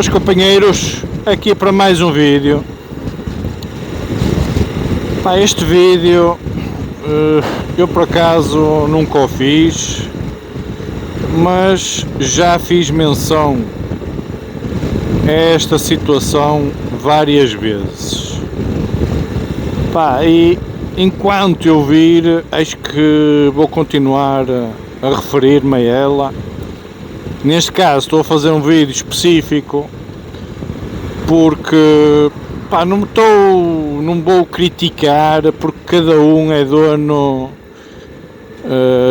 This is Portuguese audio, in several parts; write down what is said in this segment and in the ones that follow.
Boas companheiros, aqui para mais um vídeo. Este vídeo eu por acaso nunca o fiz, mas já fiz menção a esta situação várias vezes. E enquanto eu vir, acho que vou continuar a referir-me a ela. Neste caso estou a fazer um vídeo específico porque não vou criticar, porque cada um é dono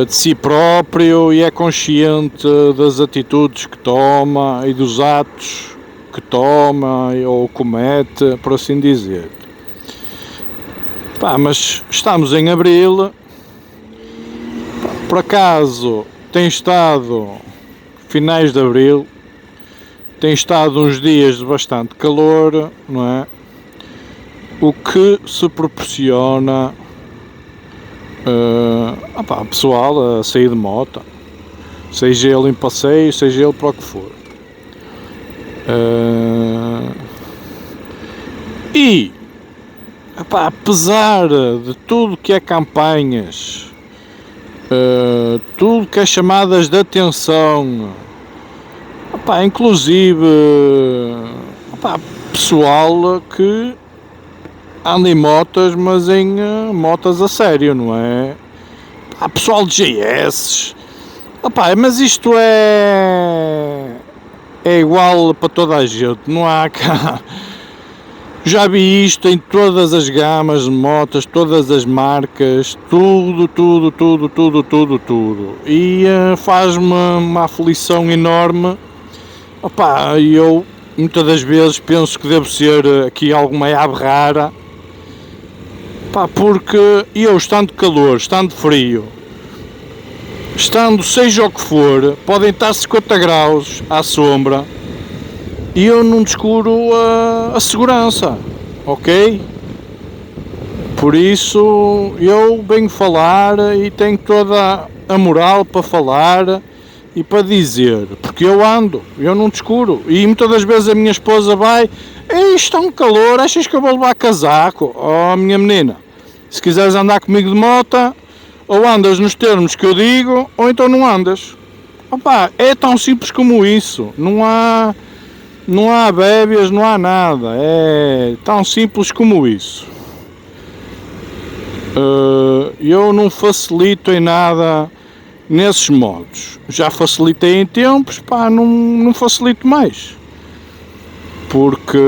de si próprio e é consciente das atitudes que toma e dos atos que toma ou comete, por assim dizer. Mas estamos em abril, por acaso tem estado, finais de abril, tem estado uns dias de bastante calor, não é? O que se proporciona ao pessoal a sair de moto, seja ele em passeio, seja ele para o que for. Apesar de tudo que é campanhas, tudo que é chamadas de atenção, inclusive pessoal que anda em motas, mas em motas a sério, não é? Pessoal de GS, mas isto é igual para toda a gente, não há cá. Já vi isto em todas as gamas de motas, todas as marcas, tudo. E faz-me uma aflição enorme. Eu muitas das vezes penso que devo ser aqui alguma ave rara. Porque eu, estando calor, estando frio, estando seja o que for, podem estar 50 graus à sombra, e eu não descuro a segurança, ok? Por isso eu venho falar e tenho toda a moral para falar e para dizer, porque eu não descuro, e muitas das vezes a minha esposa vai: "Ei, está um calor, achas que eu vou levar casaco?" Oh, minha menina, se quiseres andar comigo de moto, ou andas nos termos que eu digo, ou então não andas. É tão simples como isso, não há bébias, não há nada, é tão simples como isso. Eu não facilito em nada nesses modos, já facilitei em tempos, não facilito mais, porque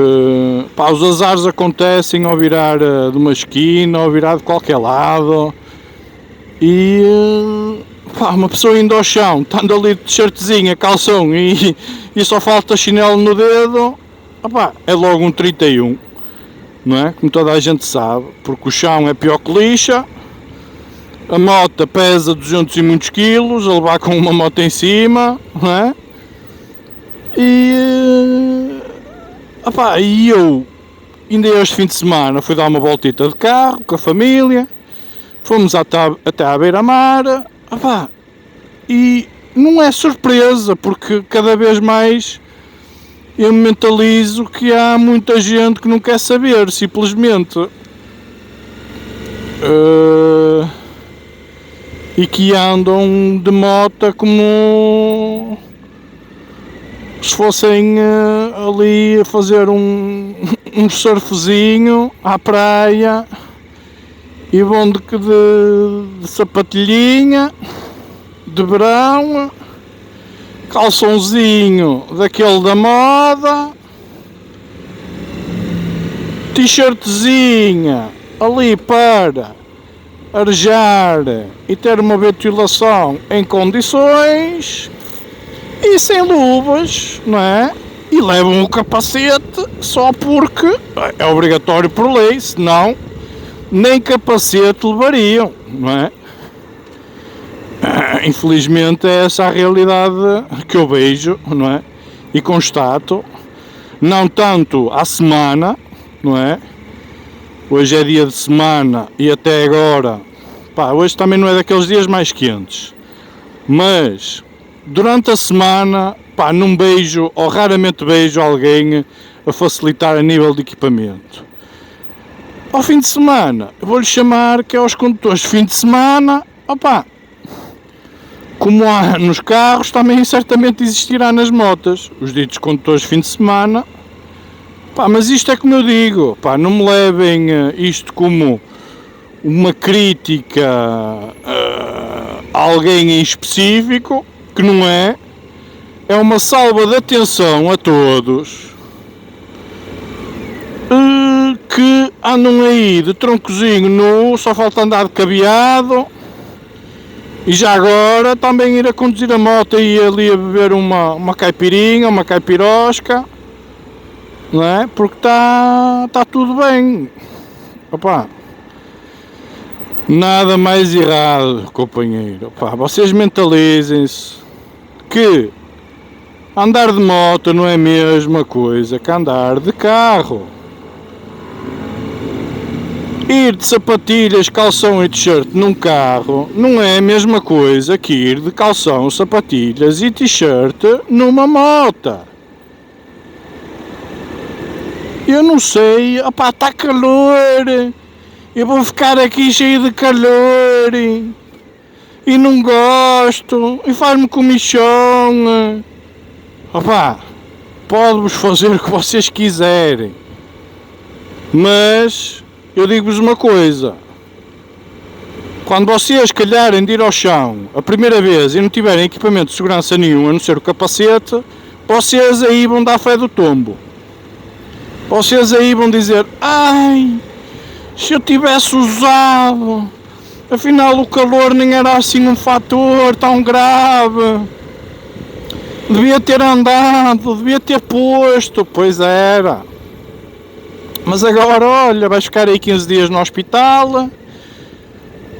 os azares acontecem ao virar de uma esquina, ao virar de qualquer lado, e uma pessoa indo ao chão, estando ali de t-shirtzinha, calção e só falta chinelo no dedo, é logo um 31, não é? Como toda a gente sabe, porque o chão é pior que lixa, a moto pesa 200 e muitos quilos, a levar com uma moto em cima, não é? E eu, ainda este fim de semana, fui dar uma voltita de carro com a família, fomos até à beira-mar, e não é surpresa, porque cada vez mais eu me mentalizo que há muita gente que não quer saber, simplesmente, e que andam de moto como se fossem ali a fazer um surfzinho à praia, e vão de sapatilhinha de verão, calçãozinho daquele da moda, t-shirtzinha ali para arejar e ter uma ventilação em condições, e sem luvas, não é? E levam o capacete só porque é obrigatório por lei, senão nem capacete levariam, não é? Infelizmente é essa a realidade que eu vejo, não é? E constato, não tanto à semana, não é? Hoje é dia de semana e até agora, hoje também não é daqueles dias mais quentes, mas durante a semana pá, não vejo, ou raramente vejo alguém a facilitar a nível de equipamento. Ao fim de semana, eu vou-lhe chamar que é aos condutores de fim de semana, opá, como há nos carros, também certamente existirá nas motas, os ditos condutores de fim de semana. Pá, mas isto é como eu digo, pá, não me levem isto como uma crítica a alguém em específico, que não é. É uma salva de atenção a todos que andam aí de troncozinho nu, só falta andar de cabeado. E já agora também ir a conduzir a moto e ir ali a beber uma caipirinha, uma caipirosca, não é? Porque está tudo bem. Opa, nada mais errado, companheiro. Opa, vocês mentalizem-se que andar de moto não é a mesma coisa que andar de carro. Ir de sapatilhas, calção e t-shirt num carro não é a mesma coisa que ir de calção, sapatilhas e t-shirt numa moto. Eu não sei, opá, está calor, eu vou ficar aqui cheio de calor e não gosto e faz-me comichão. Opá, pode-vos fazer o que vocês quiserem, mas eu digo-vos uma coisa: quando vocês calharem de ir ao chão a primeira vez e não tiverem equipamento de segurança nenhum, a não ser o capacete, vocês aí vão dar fé do tombo. Vocês aí vão dizer: ai, se eu tivesse usado, afinal o calor nem era assim um fator tão grave, devia ter andado, devia ter posto. Pois era. Mas agora, olha, vais ficar aí 15 dias no hospital,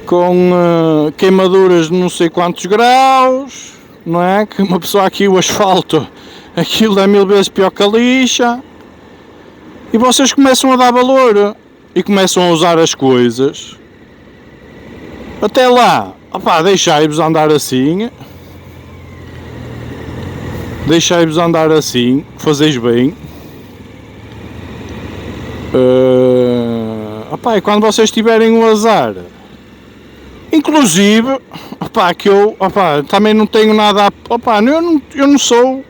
com queimaduras de não sei quantos graus, não é? Que uma pessoa aqui, o asfalto, aquilo é 1000 vezes pior que a lixa. E vocês começam a dar valor e começam a usar as coisas. Até lá, opá, deixai-vos andar assim. Deixai-vos andar assim, fazeis bem. Opá, e quando vocês tiverem um azar, inclusive, opá, que eu, opá, também não tenho nada a, opá, eu não sou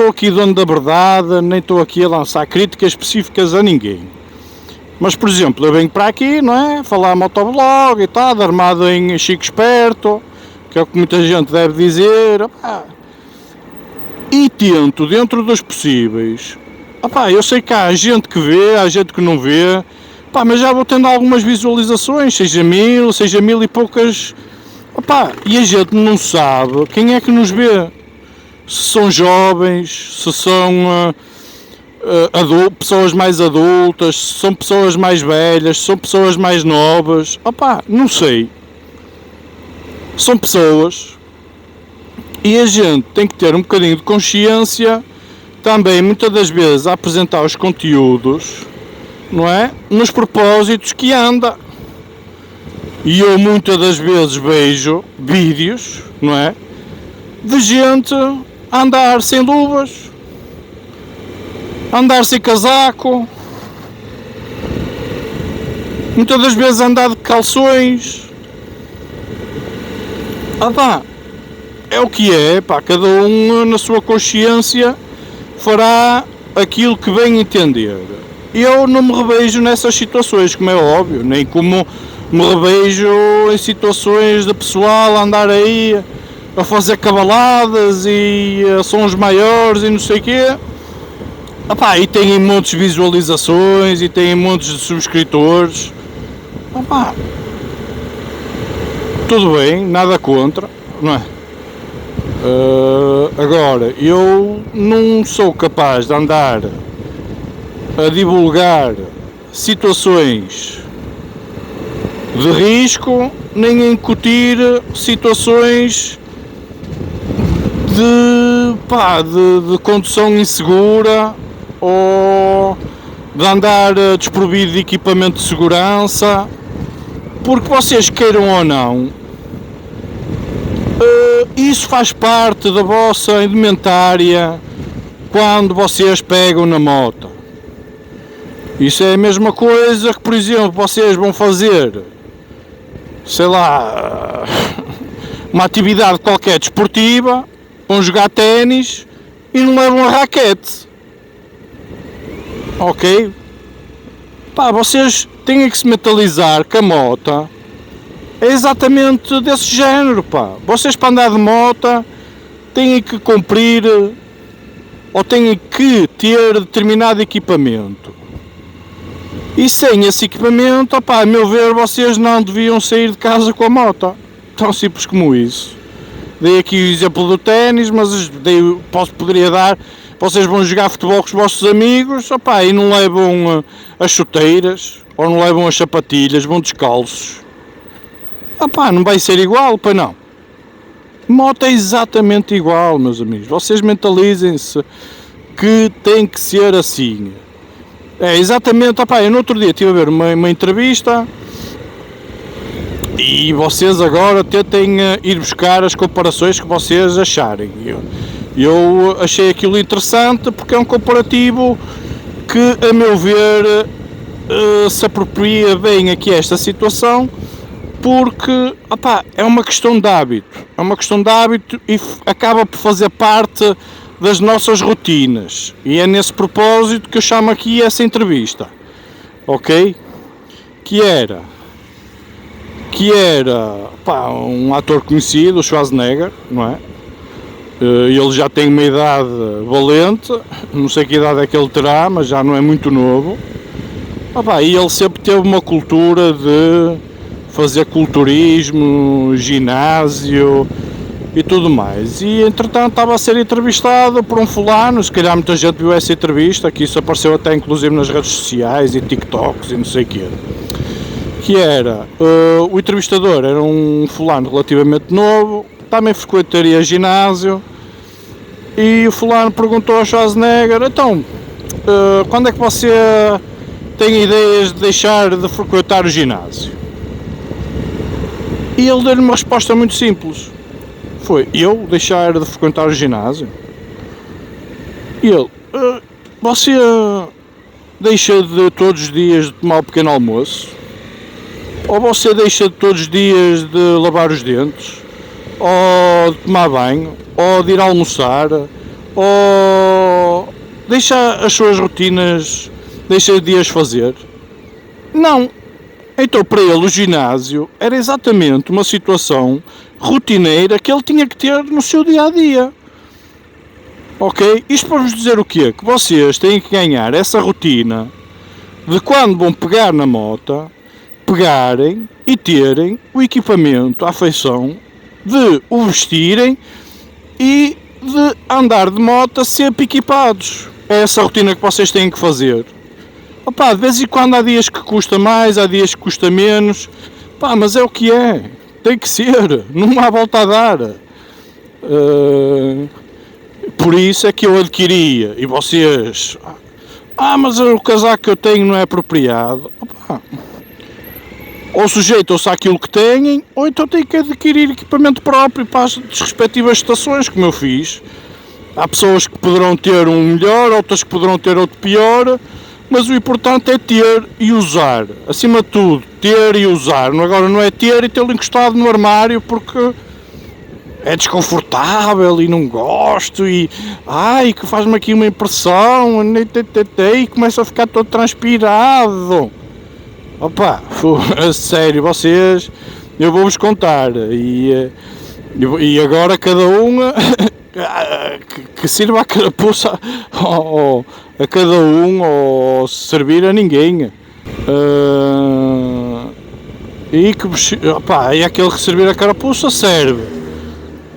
aqui dono da verdade, nem estou aqui a lançar críticas específicas a ninguém. Mas, por exemplo, eu venho para aqui, não é? Falar motoblog e tal, armado em chico esperto, que é o que muita gente deve dizer, opá, e tento, dentro dos possíveis. Opá, eu sei que há gente que vê, há gente que não vê, opá, mas já vou tendo algumas visualizações, seja mil e poucas. Opá, e a gente não sabe quem é que nos vê. Se são jovens, se são pessoas mais adultas, se são pessoas mais velhas, se são pessoas mais novas. Opá, não sei. São pessoas. E a gente tem que ter um bocadinho de consciência também, muitas das vezes, a apresentar os conteúdos, não é? Nos propósitos que anda. E eu muitas das vezes vejo vídeos, não é? De gente a andar sem luvas, a andar sem casaco, muitas das vezes a andar de calções. Ah pá, é o que é, pá, cada um na sua consciência fará aquilo que bem entender. Eu não me revejo nessas situações, como é óbvio, nem como me revejo em situações de pessoal a andar aí a fazer cabaladas e sons maiores e não sei o quê. Epá, e têm montes de visualizações e têm montes de subscritores. Epá, tudo bem, nada contra, não é? Agora, eu não sou capaz de andar a divulgar situações de risco, nem a incutir situações de condução insegura ou de andar desprovido de equipamento de segurança, porque vocês queiram ou não, isso faz parte da vossa indumentária quando vocês pegam na moto. Isso é a mesma coisa que, por exemplo, vocês vão fazer, sei lá, uma atividade qualquer desportiva, vão jogar ténis e não levam a raquete. Ok? Pá, vocês têm que se mentalizar que a moto é exatamente desse género, pá. Vocês, para andar de moto, têm que cumprir ou têm que ter determinado equipamento. E sem esse equipamento, opá, a meu ver, vocês não deviam sair de casa com a moto. Tão simples como isso. Dei aqui o exemplo do ténis, mas poderia dar. Vocês vão jogar futebol com os vossos amigos, opá, e não levam as chuteiras, ou não levam as sapatilhas, vão descalços. Opá, não vai ser igual, pois não. Moto é exatamente igual, meus amigos. Vocês mentalizem-se que tem que ser assim. É exatamente, opá, eu no outro dia estive a ver uma entrevista e vocês agora tentem ir buscar as comparações que vocês acharem. Eu achei aquilo interessante porque é um comparativo que, a meu ver, se apropria bem aqui a esta situação, porque opá, é uma questão de hábito. É uma questão de hábito e acaba por fazer parte das nossas rotinas. E é nesse propósito que eu chamo aqui essa entrevista. Ok? Que era pá, um ator conhecido, o Schwarzenegger, não é? Ele já tem uma idade valente, não sei que idade é que ele terá, mas já não é muito novo. Opá, e ele sempre teve uma cultura de fazer culturismo, ginásio e tudo mais. E entretanto estava a ser entrevistado por um fulano, se calhar muita gente viu essa entrevista, que isso apareceu até inclusive nas redes sociais e TikToks e não sei o quê. Que era, o entrevistador era um fulano relativamente novo, também frequentaria ginásio, e o fulano perguntou ao Schwarzenegger, então, quando é que você tem ideias de deixar de frequentar o ginásio? E ele deu-lhe uma resposta muito simples. Foi, eu deixar de frequentar o ginásio? E ele, você deixa de todos os dias de tomar o pequeno almoço? Ou você deixa de todos os dias de lavar os dentes? Ou de tomar banho? Ou de ir almoçar? Ou deixa as suas rotinas, deixa de as fazer? Não. Então, para ele, o ginásio era exatamente uma situação rotineira que ele tinha que ter no seu dia-a-dia. Ok? Isto para vos dizer o quê? Que vocês têm que ganhar essa rotina de quando vão pegar na moto, pegarem e terem o equipamento à feição de o vestirem e de andar de moto sempre equipados. É essa rotina que vocês têm que fazer. Opá, de vez em quando há dias que custa mais, há dias que custa menos, pá, mas é o que é, tem que ser, não há volta a dar. Por isso é que eu adquiria, e vocês, mas o casaco que eu tenho não é apropriado. Opá, ou sujeitam-se àquilo que têm, ou então têm que adquirir equipamento próprio para as respectivas estações, como eu fiz. Há pessoas que poderão ter um melhor, outras que poderão ter outro pior, mas o importante é ter e usar. Acima de tudo, ter e usar. Agora não é ter e tê-lo encostado no armário porque é desconfortável e não gosto e que faz-me aqui uma impressão e começa a ficar todo transpirado. Opa, a sério, vocês, eu vou-vos contar e agora cada um que sirva a carapuça a cada um ou servir a ninguém. E aquele que servir a carapuça serve.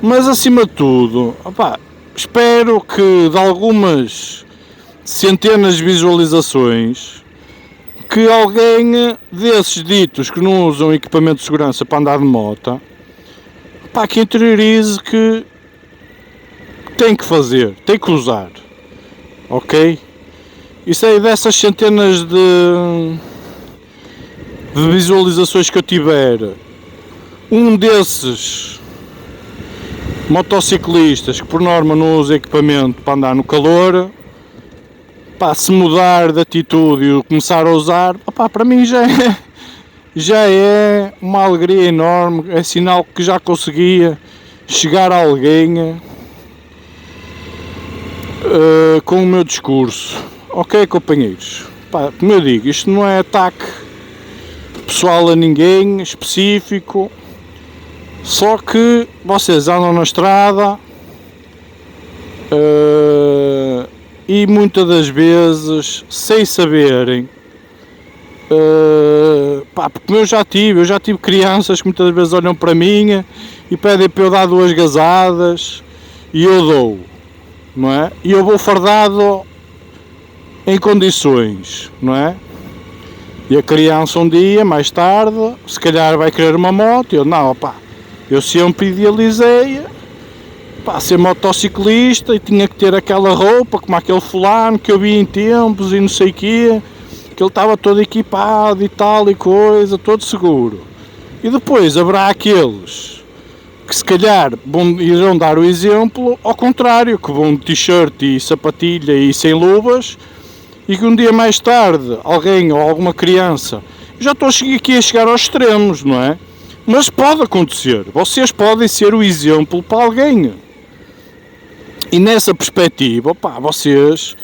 Mas acima de tudo, espero que de algumas centenas de visualizações que alguém desses ditos que não usam equipamento de segurança para andar de moto, que interiorize que tem que fazer, tem que usar, ok? Isso aí dessas centenas de visualizações que eu tiver, um desses motociclistas que por norma não usam equipamento para andar no calor, pá, se mudar de atitude e começar a usar, opá, para mim já é uma alegria enorme, é sinal que já conseguia chegar a alguém com o meu discurso. Ok, companheiros, pá, como eu digo, isto não é ataque pessoal a ninguém específico, só que vocês andam na estrada e muitas das vezes sem saberem, pá, porque eu já tive crianças que muitas vezes olham para mim e pedem para eu dar 2 gazadas e eu dou, não é? E eu vou fardado em condições, não é? E a criança um dia, mais tarde, se calhar vai querer uma moto, eu não, pá, eu sempre idealizei, pá, ser motociclista e tinha que ter aquela roupa como aquele fulano que eu vi em tempos e não sei o quê, que ele estava todo equipado e tal e coisa, todo seguro. E depois haverá aqueles que se calhar irão dar o exemplo ao contrário, que vão de t-shirt e sapatilha e sem luvas, e que um dia mais tarde alguém ou alguma criança, já estou aqui a chegar aos extremos, não é? Mas pode acontecer, vocês podem ser o exemplo para alguém. E nessa perspectiva, pá, vocês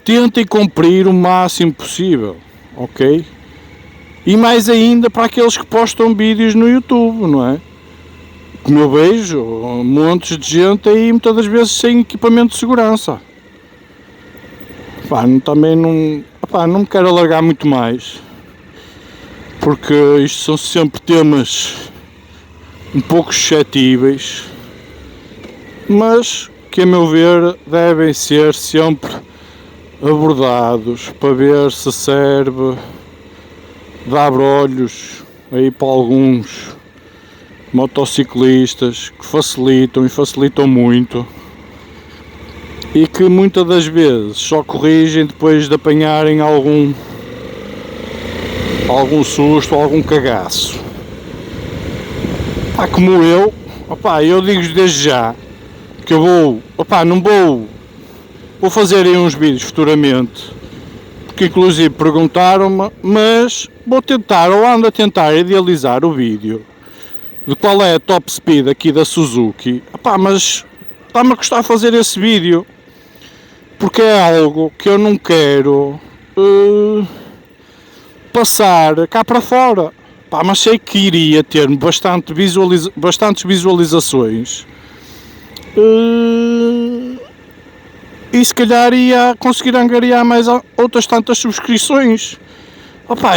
tentem cumprir o máximo possível, ok? E mais ainda para aqueles que postam vídeos no YouTube, não é? Como eu vejo, montes de gente aí muitas das vezes sem equipamento de segurança. Pá, também não me quero alargar muito mais, porque isto são sempre temas um pouco suscetíveis, mas que a meu ver devem ser sempre abordados para ver se serve de abrolhos aí para alguns motociclistas que facilitam muito e que muitas das vezes só corrigem depois de apanharem algum susto, algum cagaço. Pá, como eu digo desde já que eu vou fazer aí uns vídeos futuramente, porque inclusive perguntaram-me, mas vou tentar, ou ando a tentar idealizar o vídeo de qual é a top speed aqui da Suzuki. Mas está-me a custar fazer esse vídeo, porque é algo que eu não quero passar cá para fora. Mas sei que iria ter bastantes visualizações e se calhar ia conseguir angariar mais outras tantas subscrições.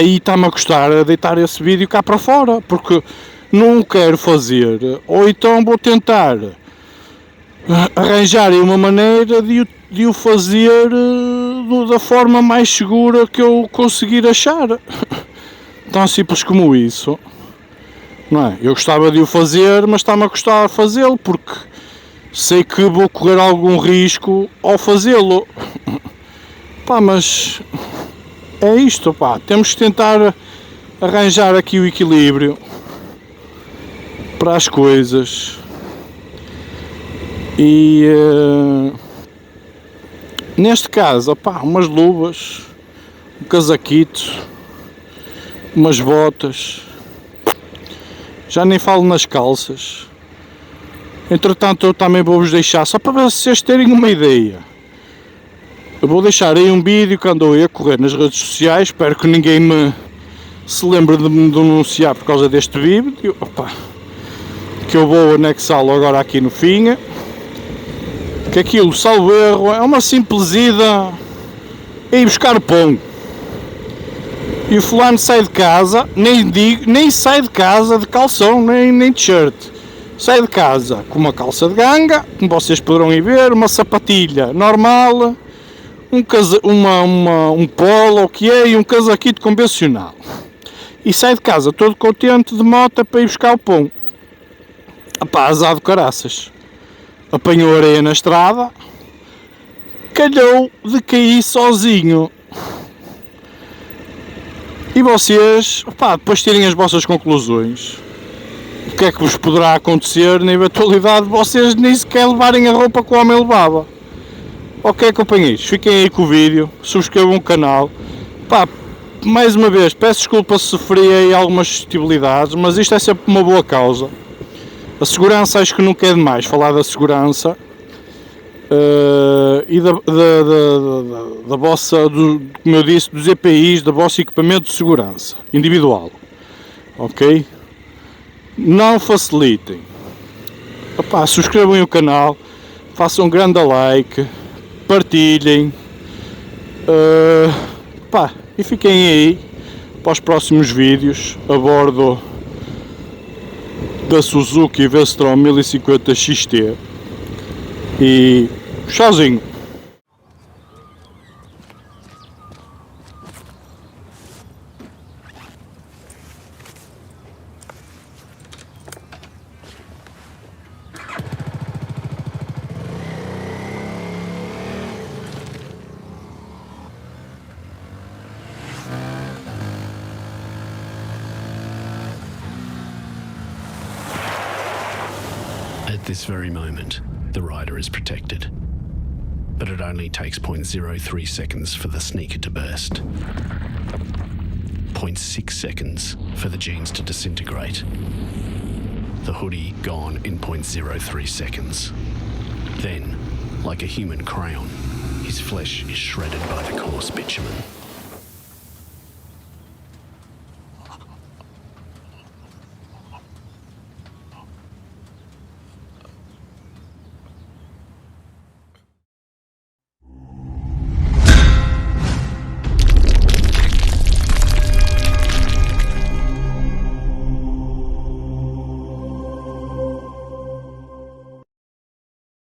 E está-me a custar a deitar esse vídeo cá para fora, porque não o quero fazer, ou então vou tentar arranjar uma maneira de o fazer da forma mais segura que eu conseguir achar. Tão simples como isso, não é? Eu gostava de o fazer, mas está-me a custar fazê-lo, porque sei que vou correr algum risco ao fazê-lo. Mas é isto, temos que tentar arranjar aqui o equilíbrio para as coisas. E neste caso, umas luvas, um casaquito, umas botas, já nem falo nas calças. Entretanto, eu também vou-vos deixar, só para vocês terem uma ideia, eu vou deixar aí um vídeo que andou aí a correr nas redes sociais, espero que ninguém se lembre de me denunciar por causa deste vídeo, que eu vou anexá-lo agora aqui no fim. Que aquilo, salvo erro, é uma simples ida a ir buscar o pão. E o fulano sai de casa, nem sai de casa de calção, nem de shirt. Sai de casa com uma calça de ganga, como vocês poderão ir ver, uma sapatilha normal, um polo, o que é, e um casaquito convencional. E sai de casa todo contente de moto para ir buscar o pão. Azar de caraças. Apanhou areia na estrada, calhou de cair sozinho. E vocês, depois tirem as vossas conclusões. o que é que vos poderá acontecer na eventualidade de vocês nem sequer levarem a roupa que o homem levava. Ok, companheiros, fiquem aí com o vídeo, subscrevam o canal. Pá, mais uma vez, peço desculpa se sofri aí algumas suscetibilidades, mas isto é sempre uma boa causa. A segurança, acho que nunca é demais falar da segurança e da vossa, como eu disse, dos EPIs, do vosso equipamento de segurança individual. Ok? Não facilitem. Opá, subscrevam o canal, façam um grande like, partilhem. Pá, e fiquem aí para os próximos vídeos a bordo da Suzuki V-Strom 1050 XT e tchauzinho. At this very moment, the rider is protected. But it only takes 0.03 seconds for the sneaker to burst. 0.6 seconds for the jeans to disintegrate. The hoodie gone in 0.03 seconds. Then, like a human crayon, his flesh is shredded by the coarse bitumen.